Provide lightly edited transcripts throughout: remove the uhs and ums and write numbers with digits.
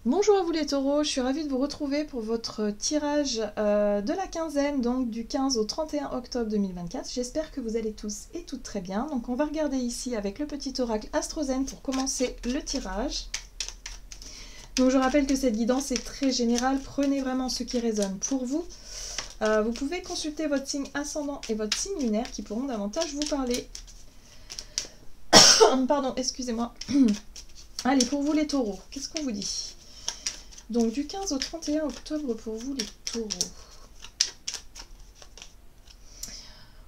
Bonjour à vous les taureaux, je suis ravie de vous retrouver pour votre tirage de la quinzaine, donc du 15 au 31 octobre 2024. J'espère que vous allez tous et toutes très bien. Donc on va regarder ici avec le petit oracle Astrozen pour commencer le tirage. Donc je rappelle que cette guidance est très générale, prenez vraiment ce qui résonne pour vous. Vous pouvez consulter votre signe ascendant et votre signe lunaire qui pourront davantage vous parler. Pardon, excusez-moi. Allez, pour vous les taureaux, qu'est-ce qu'on vous dit ? Donc du 15 au 31 octobre pour vous les taureaux.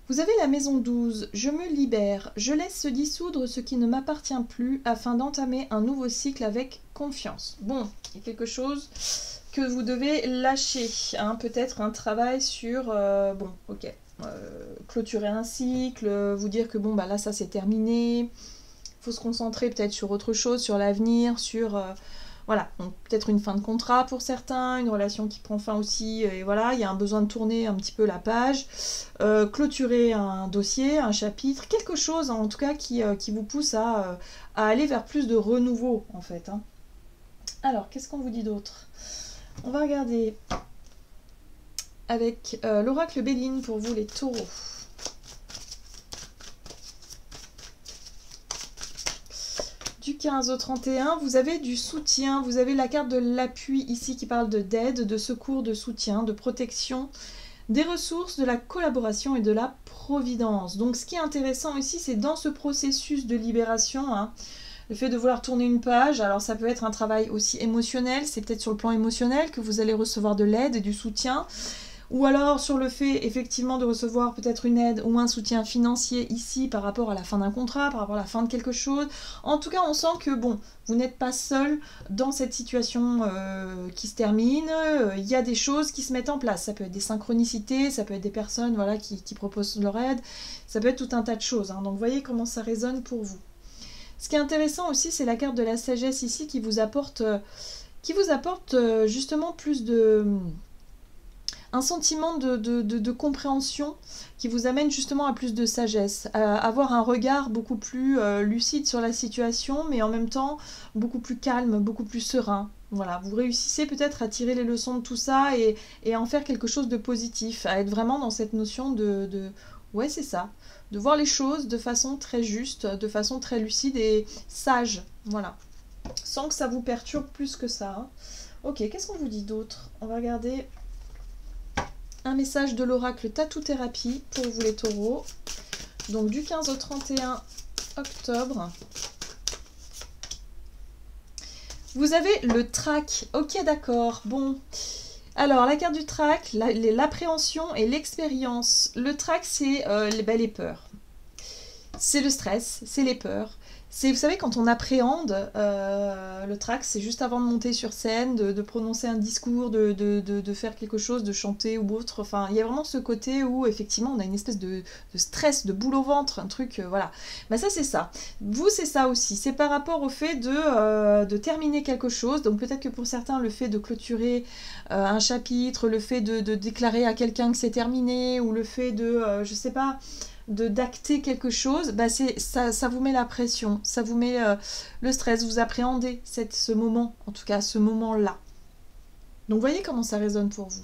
Vous avez la maison 12, je me libère, je laisse se dissoudre ce qui ne m'appartient plus afin d'entamer un nouveau cycle avec confiance. Bon, il y a quelque chose que vous devez lâcher, hein, peut-être un travail sur, bon, ok, clôturer un cycle, vous dire que bon, bah là ça c'est terminé, il faut se concentrer peut-être sur autre chose, sur l'avenir, sur... voilà, donc peut-être une fin de contrat pour certains, une relation qui prend fin aussi, et voilà, il y a un besoin de tourner un petit peu la page, clôturer un dossier, un chapitre, quelque chose en tout cas qui vous pousse à aller vers plus de renouveau en fait. Hein. Alors, qu'est-ce qu'on vous dit d'autre? On va regarder avec l'oracle Béline pour vous les taureaux. Du 15 au 31, vous avez du soutien, vous avez la carte de l'appui ici qui parle d'aide, de secours, de soutien, de protection, des ressources, de la collaboration et de la providence. Donc ce qui est intéressant ici, c'est dans ce processus de libération, hein, le fait de vouloir tourner une page, alors ça peut être un travail aussi émotionnel, c'est peut-être sur le plan émotionnel que vous allez recevoir de l'aide et du soutien, ou alors sur le fait effectivement de recevoir peut-être une aide ou un soutien financier ici par rapport à la fin d'un contrat, par rapport à la fin de quelque chose. En tout cas, on sent que bon, vous n'êtes pas seul dans cette situation qui se termine. Il y a des choses qui se mettent en place. Ça peut être des synchronicités, ça peut être des personnes voilà, qui proposent leur aide, ça peut être tout un tas de choses. Hein. Donc vous voyez comment ça résonne pour vous. Ce qui est intéressant aussi, c'est la carte de la sagesse ici qui vous apporte justement plus de... un sentiment de compréhension qui vous amène justement à plus de sagesse, à avoir un regard beaucoup plus lucide sur la situation, mais en même temps beaucoup plus calme, beaucoup plus serein. Voilà, vous réussissez peut-être à tirer les leçons de tout ça et à en faire quelque chose de positif, à être vraiment dans cette notion ouais, c'est ça, de voir les choses de façon très juste, de façon très lucide et sage, voilà, sans que ça vous perturbe plus que ça. Hein. Ok, qu'est-ce qu'on vous dit d'autre? On va regarder un message de l'oracle Tattoo Thérapie pour vous les taureaux. Donc du 15 au 31 octobre. Vous avez le trac. Ok, d'accord. Bon. Alors, la carte du trac, l'appréhension et l'expérience. Le trac, c'est les peurs. C'est le stress, c'est les peurs. C'est, vous savez, quand on appréhende, le track, c'est juste avant de monter sur scène, de prononcer un discours, de faire quelque chose, de chanter ou autre. Enfin, il y a vraiment ce côté où, effectivement, on a une espèce de stress, de boule au ventre, un truc, voilà. Bah ça, c'est ça. Vous, c'est ça aussi. C'est par rapport au fait de terminer quelque chose. Donc, peut-être que pour certains, le fait de clôturer un chapitre, le fait de déclarer à quelqu'un que c'est terminé, ou le fait de, je sais pas d'acter quelque chose, bah ça vous met la pression, ça vous met le stress, vous appréhendez ce moment, en tout cas ce moment-là. Donc voyez comment ça résonne pour vous.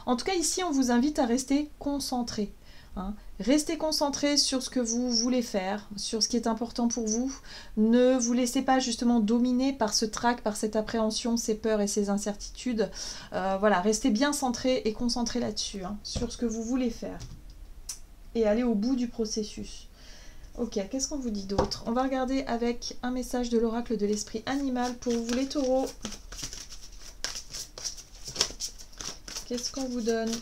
En tout cas ici on vous invite à rester concentré. Hein. Restez concentré sur ce que vous voulez faire, sur ce qui est important pour vous. Ne vous laissez pas justement dominer par ce trac, par cette appréhension, ces peurs et ces incertitudes. Voilà, restez bien centré et concentré là-dessus, hein, sur ce que vous voulez faire. Et aller au bout du processus. Ok, qu'est-ce qu'on vous dit d'autre? On va regarder avec un message de l'oracle de l'esprit animal pour vous les taureaux. Qu'est-ce qu'on vous donne?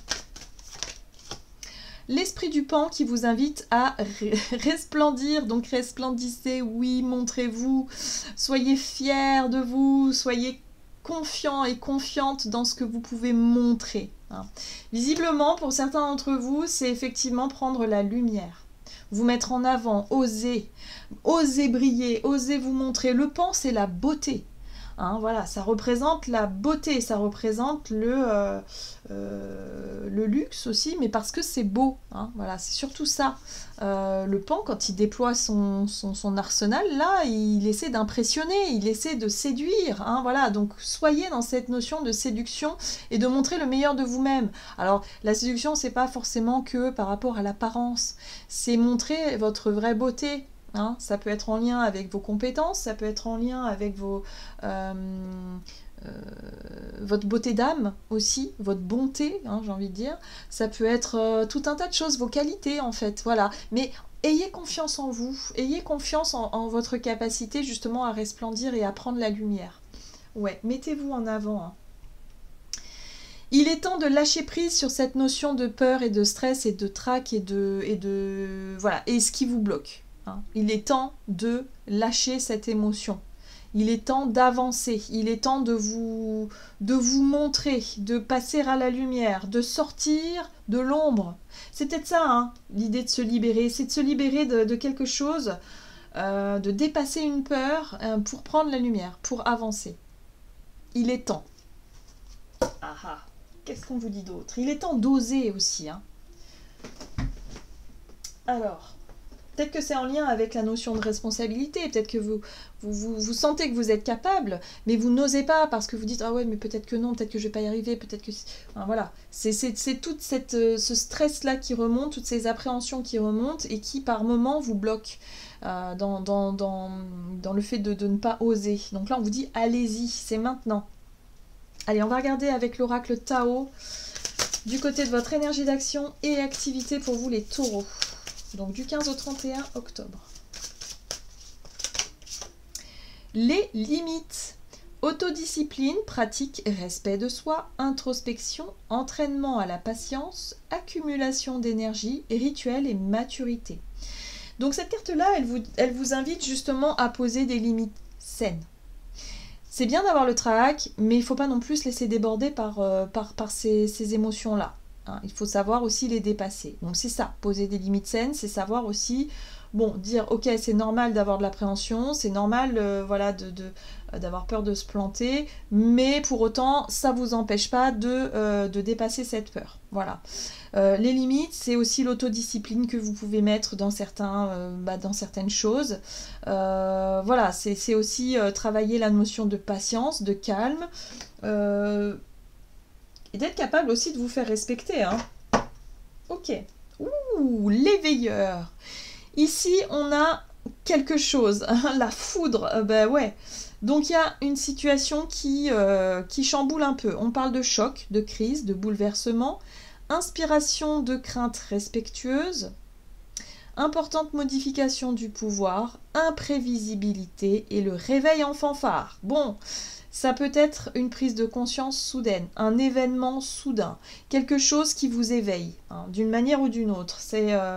L'esprit du pan qui vous invite à resplendir, donc resplendissez, oui, montrez-vous, soyez fiers de vous, soyez confiants et confiantes dans ce que vous pouvez montrer. Hein. Visiblement, pour certains d'entre vous, c'est effectivement prendre la lumière, vous mettre en avant, oser briller, oser vous montrer. Le pan, c'est la beauté. Hein, voilà, ça représente la beauté, ça représente le luxe aussi, mais parce que c'est beau. Hein, voilà, c'est surtout ça. Le pan, quand il déploie son arsenal, là, il essaie d'impressionner, il essaie de séduire. Hein, voilà, donc soyez dans cette notion de séduction et de montrer le meilleur de vous-même. Alors, la séduction, c'est pas forcément que par rapport à l'apparence, c'est montrer votre vraie beauté. Hein, ça peut être en lien avec vos compétences, ça peut être en lien avec votre beauté d'âme aussi, votre bonté, hein, j'ai envie de dire. Ça peut être tout un tas de choses, vos qualités en fait, voilà. Mais ayez confiance en vous, ayez confiance en votre capacité justement à resplendir et à prendre la lumière. Ouais, mettez-vous en avant. Hein. Il est temps de lâcher prise sur cette notion de peur et de stress et de trac et voilà, et ce qui vous bloque. Hein. Il est temps de lâcher cette émotion. Il est temps d'avancer. Il est temps de vous montrer, de passer à la lumière, de sortir de l'ombre. C'est peut-être ça, hein, l'idée de se libérer. C'est de se libérer de quelque chose, de dépasser une peur pour prendre la lumière, pour avancer. Il est temps. Ah ah, qu'est-ce qu'on vous dit d'autre? Il est temps d'oser aussi. Hein. Alors... peut-être que c'est en lien avec la notion de responsabilité, peut-être que vous sentez que vous êtes capable, mais vous n'osez pas parce que vous dites « Ah ouais, mais peut-être que non, peut-être que je vais pas y arriver, peut-être que... » Enfin, voilà, c'est tout ce stress-là qui remonte, toutes ces appréhensions qui remontent et qui, par moments, vous bloquent dans le fait de ne pas oser. Donc là, on vous dit « Allez-y, c'est maintenant ». Allez, on va regarder avec l'oracle Tao du côté de votre énergie d'action et activité pour vous, les taureaux. Donc du 15 au 31 octobre. Les limites. Autodiscipline, pratique, respect de soi, introspection, entraînement à la patience, accumulation d'énergie, rituel et maturité. Donc cette carte-là, elle vous invite justement à poser des limites saines. C'est bien d'avoir le trac, mais il ne faut pas non plus se laisser déborder par ces émotions-là. Hein, il faut savoir aussi les dépasser. Donc c'est ça, poser des limites saines, c'est savoir aussi, bon, dire ok, c'est normal d'avoir de l'appréhension, c'est normal voilà, d'avoir peur de se planter, mais pour autant, ça ne vous empêche pas de dépasser cette peur. Voilà. Les limites, c'est aussi l'autodiscipline que vous pouvez mettre dans certaines choses. Voilà, c'est aussi travailler la notion de patience, de calme, et d'être capable aussi de vous faire respecter. Hein. Ok. Ouh, l'éveilleur. Ici, on a quelque chose. La foudre. Ben ouais. Donc, il y a une situation qui chamboule un peu. On parle de choc, de crise, de bouleversement, inspiration de crainte respectueuse, importante modification du pouvoir, imprévisibilité et le réveil en fanfare. Bon, ça peut être une prise de conscience soudaine, un événement soudain, quelque chose qui vous éveille, hein, d'une manière ou d'une autre.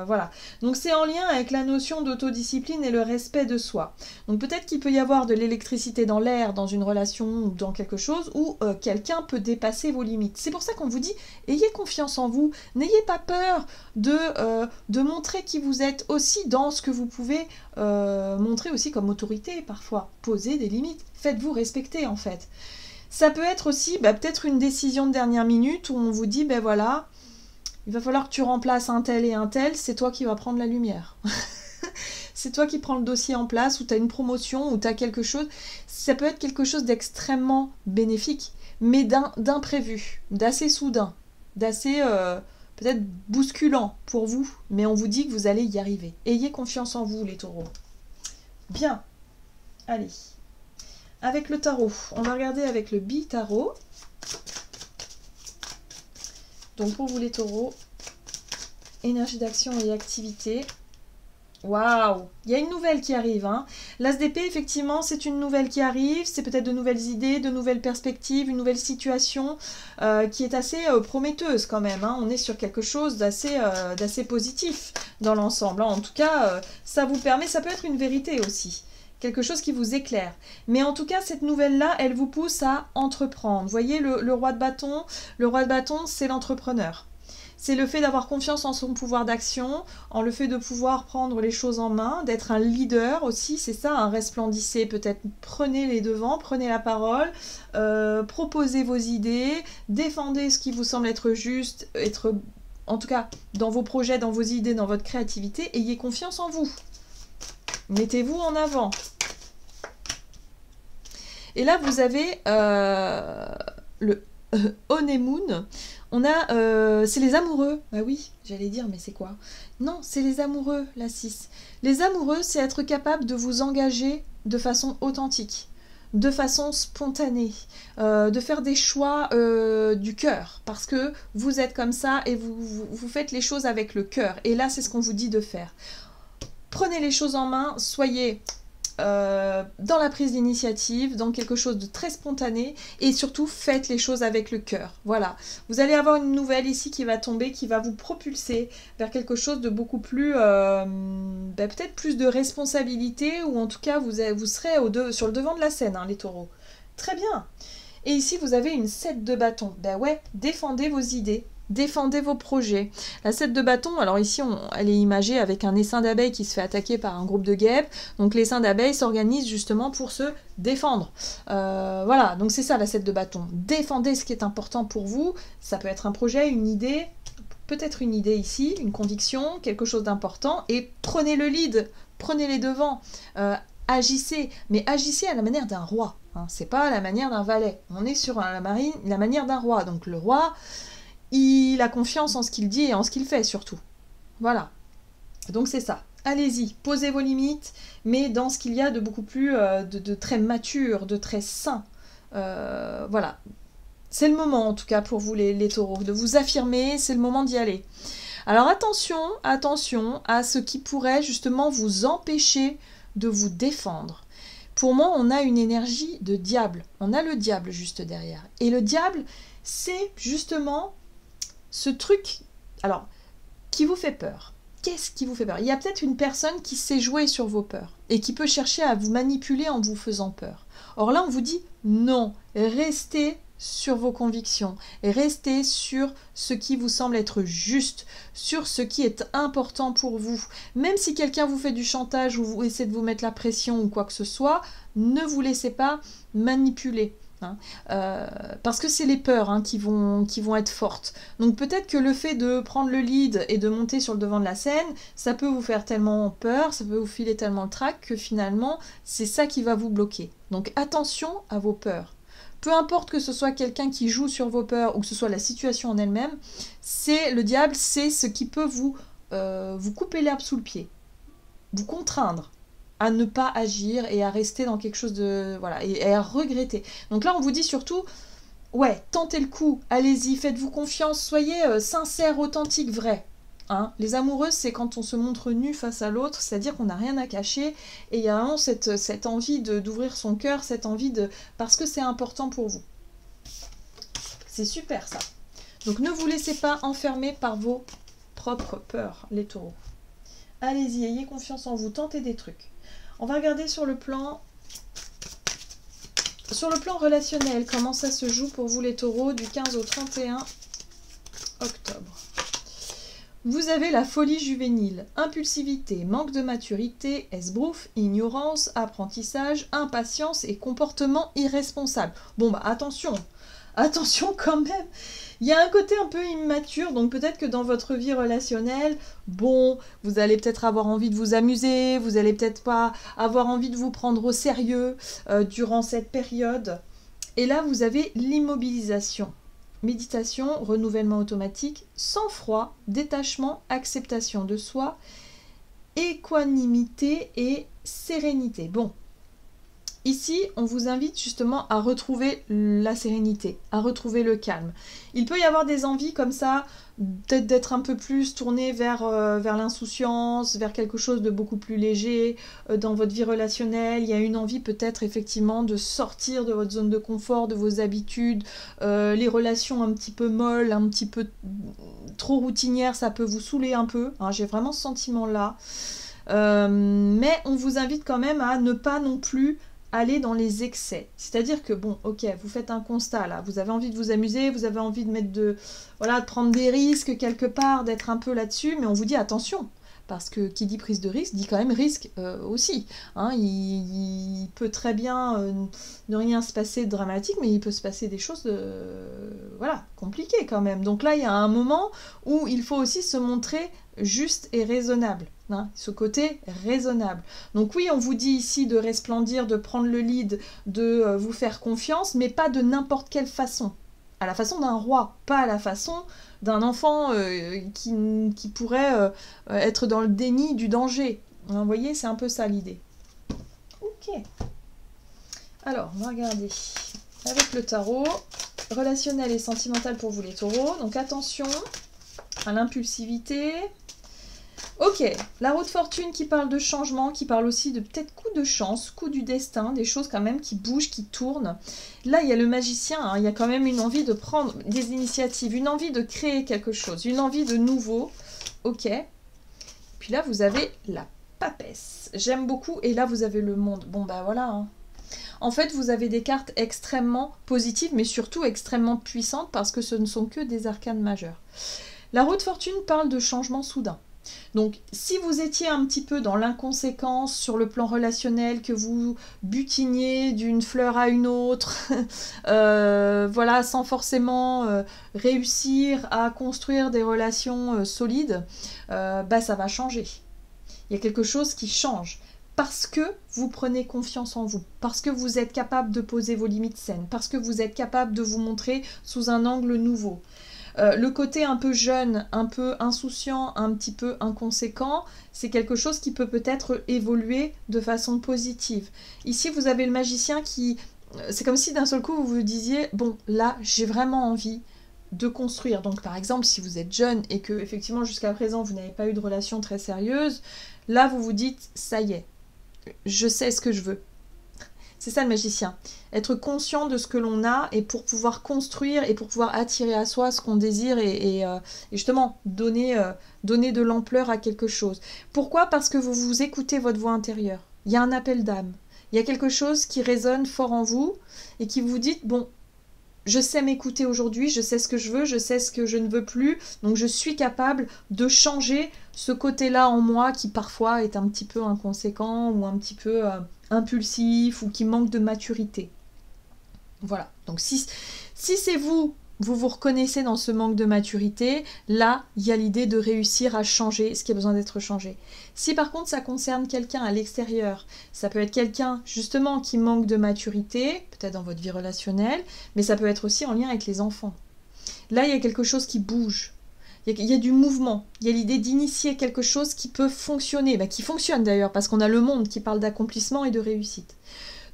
Voilà. Donc c'est en lien avec la notion d'autodiscipline et le respect de soi. Donc peut-être qu'il peut y avoir de l'électricité dans l'air, dans une relation ou dans quelque chose, où quelqu'un peut dépasser vos limites. C'est pour ça qu'on vous dit, ayez confiance en vous, n'ayez pas peur de montrer qui vous êtes aussi dans ce que vous pouvez montrer aussi comme autorité parfois. Posez des limites, faites-vous respecter en fait. Ça peut être aussi peut-être une décision de dernière minute où on vous dit, ben voilà, il va falloir que tu remplaces un tel et un tel, c'est toi qui vas prendre la lumière. C'est toi qui prends le dossier en place, ou tu as une promotion, ou tu as quelque chose. Ça peut être quelque chose d'extrêmement bénéfique, mais d'imprévu, d'assez soudain, d'assez peut-être bousculant pour vous, mais on vous dit que vous allez y arriver. Ayez confiance en vous, les taureaux. Bien, allez. Avec le tarot, on va regarder avec le bi-tarot. Donc pour vous les taureaux, énergie d'action et activité. Waouh, il y a une nouvelle qui arrive. Hein. L'As d'épée, effectivement, c'est une nouvelle qui arrive. C'est peut-être de nouvelles idées, de nouvelles perspectives, une nouvelle situation qui est assez prometteuse quand même. Hein. On est sur quelque chose d'assez positif dans l'ensemble. Hein. En tout cas, ça vous permet, ça peut être une vérité aussi. Quelque chose qui vous éclaire. Mais en tout cas, cette nouvelle-là, elle vous pousse à entreprendre. Vous voyez, le roi de bâton, c'est l'entrepreneur. c'est le fait d'avoir confiance en son pouvoir d'action, en le fait de pouvoir prendre les choses en main, d'être un leader aussi, c'est ça, un resplendissez, peut-être prenez les devants, prenez la parole, proposez vos idées, défendez ce qui vous semble être juste, en tout cas dans vos projets, dans vos idées, dans votre créativité, ayez confiance en vous. Mettez-vous en avant. Et là, vous avez le honeymoon. On a, c'est les amoureux. Ah oui, j'allais dire, mais c'est quoi? Non, c'est les amoureux, la 6. Les amoureux, c'est être capable de vous engager de façon authentique, de façon spontanée, de faire des choix du cœur, parce que vous êtes comme ça et vous faites les choses avec le cœur. Et là, c'est ce qu'on vous dit de faire. Prenez les choses en main, soyez dans la prise d'initiative, dans quelque chose de très spontané, et surtout faites les choses avec le cœur. Voilà, vous allez avoir une nouvelle ici qui va tomber, qui va vous propulser vers quelque chose de beaucoup plus, peut-être plus de responsabilité, ou en tout cas vous serez sur le devant de la scène, hein, les taureaux. Très bien. Et ici vous avez une 7 de bâton. Ben ouais, défendez vos idées. Défendez vos projets. La 7 de bâton, alors ici, elle est imagée avec un essaim d'abeilles qui se fait attaquer par un groupe de guêpes. Donc l'essaim d'abeilles s'organise justement pour se défendre. Voilà, donc c'est ça la 7 de bâton. Défendez ce qui est important pour vous. Ça peut être un projet, une idée, peut-être une idée ici, une conviction, quelque chose d'important. Et prenez le lead, prenez les devants. Agissez, mais agissez à la manière d'un roi. Hein. C'est pas à la manière d'un valet. On est sur la manière d'un roi. Donc le roi... il a confiance en ce qu'il dit et en ce qu'il fait surtout. Voilà. Donc c'est ça. Allez-y, posez vos limites, mais dans ce qu'il y a de beaucoup plus de très mature, de très sain. Voilà. C'est le moment en tout cas pour vous les taureaux, de vous affirmer, c'est le moment d'y aller. Alors attention à ce qui pourrait justement vous empêcher de vous défendre. Pour moi, on a une énergie de diable. On a le diable juste derrière. Et le diable, c'est justement... ce truc, alors, qui vous fait peur. Qu'est-ce qui vous fait peur? Il y a peut-être une personne qui sait jouer sur vos peurs et qui peut chercher à vous manipuler en vous faisant peur. Or là, on vous dit non, restez sur vos convictions et restez sur ce qui vous semble être juste, sur ce qui est important pour vous. Même si quelqu'un vous fait du chantage ou vous essaie de vous mettre la pression ou quoi que ce soit, ne vous laissez pas manipuler. Hein, parce que c'est les peurs hein, qui vont être fortes. Donc peut-être que le fait de prendre le lead et de monter sur le devant de la scène, ça peut vous faire tellement peur, ça peut vous filer tellement le trac que finalement c'est ça qui va vous bloquer. Donc attention à vos peurs. Peu importe que ce soit quelqu'un qui joue sur vos peurs ou que ce soit la situation en elle-même, c'est le diable, c'est ce qui peut vous couper l'herbe sous le pied, vous contraindre à ne pas agir et à rester dans quelque chose de... voilà, et à regretter. Donc là, on vous dit surtout, ouais, tentez le coup, allez-y, faites-vous confiance, soyez sincère, authentique, vrai. Hein, les amoureuses, c'est quand on se montre nu face à l'autre, c'est-à-dire qu'on n'a rien à cacher, et il y a vraiment cette envie d'ouvrir son cœur, cette envie de... parce que c'est important pour vous. C'est super, ça. Donc ne vous laissez pas enfermer par vos propres peurs, les taureaux. Allez-y, ayez confiance en vous, tentez des trucs. On va regarder sur le plan relationnel, comment ça se joue pour vous les taureaux du 15 au 31 octobre. Vous avez la folie juvénile, impulsivité, manque de maturité, esbrouf, ignorance, apprentissage, impatience et comportement irresponsable. Bon bah attention quand même. Il y a un côté un peu immature, donc peut-être que dans votre vie relationnelle, bon, vous allez peut-être avoir envie de vous amuser, vous allez peut-être pas avoir envie de vous prendre au sérieux durant cette période. Et là, vous avez l'immobilisation. Méditation, renouvellement automatique, sang-froid, détachement, acceptation de soi, équanimité et sérénité. Bon. Ici, on vous invite justement à retrouver la sérénité, à retrouver le calme. Il peut y avoir des envies comme ça, peut-être d'être un peu plus tourné vers l'insouciance, vers quelque chose de beaucoup plus léger dans votre vie relationnelle. Il y a une envie peut-être effectivement de sortir de votre zone de confort, de vos habitudes. Les relations un petit peu molles, un petit peu trop routinières, ça peut vous saouler un peu. Hein, j'ai vraiment ce sentiment-là. Mais on vous invite quand même à ne pas non plus aller dans les excès. C'est-à-dire que, bon, ok, vous faites un constat, là, vous avez envie de vous amuser, vous avez envie de mettre voilà, de prendre des risques quelque part, d'être un peu là-dessus, mais on vous dit attention, parce que qui dit prise de risque, dit quand même risque aussi. Hein, il peut très bien ne rien se passer de dramatique, mais il peut se passer des choses voilà, compliquées quand même. Donc là, il y a un moment où il faut aussi se montrer juste et raisonnable. Hein, ce côté raisonnable. Donc oui, on vous dit ici de resplendir, de prendre le lead, de vous faire confiance, mais pas de n'importe quelle façon. À la façon d'un roi, pas à la façon d'un enfant qui pourrait être dans le déni du danger. Hein, vous voyez, c'est un peu ça l'idée. Ok. Alors, on va regarder avec le tarot. Relationnel et sentimental pour vous les taureaux. Donc attention à l'impulsivité. Ok, la roue de fortune qui parle de changement, qui parle aussi de peut-être coup de chance, coup du destin, des choses quand même qui bougent, qui tournent. Là, il y a le magicien, hein, il y a quand même une envie de prendre des initiatives, une envie de créer quelque chose, une envie de nouveau. Ok. Puis là, vous avez la papesse. J'aime beaucoup. Et là, vous avez le monde. Bon, bah voilà. Hein. En fait, vous avez des cartes extrêmement positives, mais surtout extrêmement puissantes parce que ce ne sont que des arcanes majeures. La roue de fortune parle de changement soudain. Donc, si vous étiez un petit peu dans l'inconséquence sur le plan relationnel, que vous butiniez d'une fleur à une autre, voilà, sans forcément réussir à construire des relations solides, bah, ça va changer. Il y a quelque chose qui change. Parce que vous prenez confiance en vous, parce que vous êtes capable de poser vos limites saines, parce que vous êtes capable de vous montrer sous un angle nouveau. Le côté un peu jeune, un peu insouciant, un petit peu inconséquent, c'est quelque chose qui peut peut-être évoluer de façon positive. Ici, vous avez le magicien qui... C'est comme si d'un seul coup, vous vous disiez, bon, là, j'ai vraiment envie de construire. Donc, par exemple, si vous êtes jeune et que, effectivement, jusqu'à présent, vous n'avez pas eu de relation très sérieuse, là, vous vous dites, ça y est, je sais ce que je veux. C'est ça le magicien. Être conscient de ce que l'on a et pour pouvoir construire et pour pouvoir attirer à soi ce qu'on désire et justement donner de l'ampleur à quelque chose. Pourquoi ? Parce que vous écoutez votre voix intérieure. Il y a un appel d'âme. Il y a quelque chose qui résonne fort en vous et qui vous dit, bon, je sais m'écouter aujourd'hui, je sais ce que je veux, je sais ce que je ne veux plus, donc je suis capable de changer ce côté-là en moi qui parfois est un petit peu inconséquent ou un petit peu impulsif ou qui manque de maturité. Voilà, donc si c'est vous vous reconnaissez dans ce manque de maturité, là, il y a l'idée de réussir à changer ce qui a besoin d'être changé. Si par contre ça concerne quelqu'un à l'extérieur, ça peut être quelqu'un justement qui manque de maturité, peut-être dans votre vie relationnelle, mais ça peut être aussi en lien avec les enfants. Là, il y a quelque chose qui bouge. Il y a du mouvement, il y a l'idée d'initier quelque chose qui peut fonctionner, qui fonctionne d'ailleurs, parce qu'on a le monde qui parle d'accomplissement et de réussite.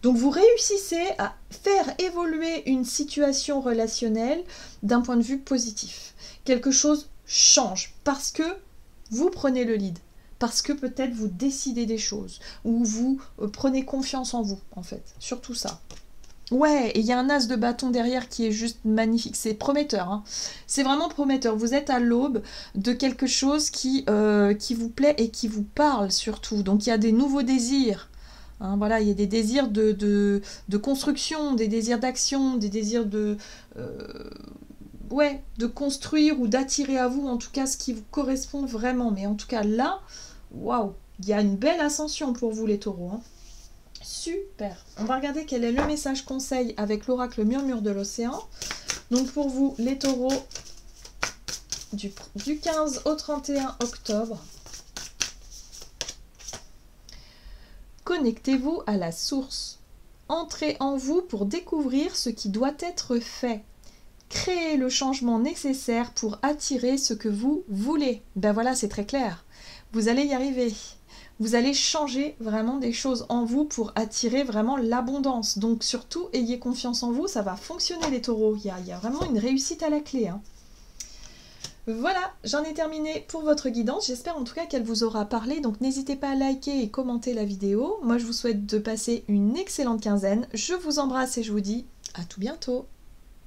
Donc vous réussissez à faire évoluer une situation relationnelle d'un point de vue positif. Quelque chose change parce que vous prenez le lead, parce que peut-être vous décidez des choses, ou vous prenez confiance en vous, en fait, surtout ça. Ouais, et il y a un as de bâton derrière qui est juste magnifique, c'est prometteur, hein. C'est vraiment prometteur, vous êtes à l'aube de quelque chose qui vous plaît et qui vous parle surtout, donc il y a des nouveaux désirs. Hein, voilà, il y a des désirs de construction, des désirs d'action, des désirs de construire ou d'attirer à vous en tout cas ce qui vous correspond vraiment. Mais en tout cas là, waouh, il y a une belle ascension pour vous les taureaux. Hein. Super. On va regarder quel est le message conseil avec l'oracle Murmure de l'océan. Donc pour vous les taureaux du 15 au 31 octobre. Connectez-vous à la source. Entrez en vous pour découvrir ce qui doit être fait. Créez le changement nécessaire pour attirer ce que vous voulez. Ben voilà, c'est très clair. Vous allez y arriver. Vous allez changer vraiment des choses en vous pour attirer vraiment l'abondance. Donc surtout, ayez confiance en vous, ça va fonctionner les taureaux. Il y a vraiment une réussite à la clé. Hein. Voilà, j'en ai terminé pour votre guidance. J'espère en tout cas qu'elle vous aura parlé. Donc n'hésitez pas à liker et commenter la vidéo. Moi, je vous souhaite de passer une excellente quinzaine. Je vous embrasse et je vous dis à tout bientôt.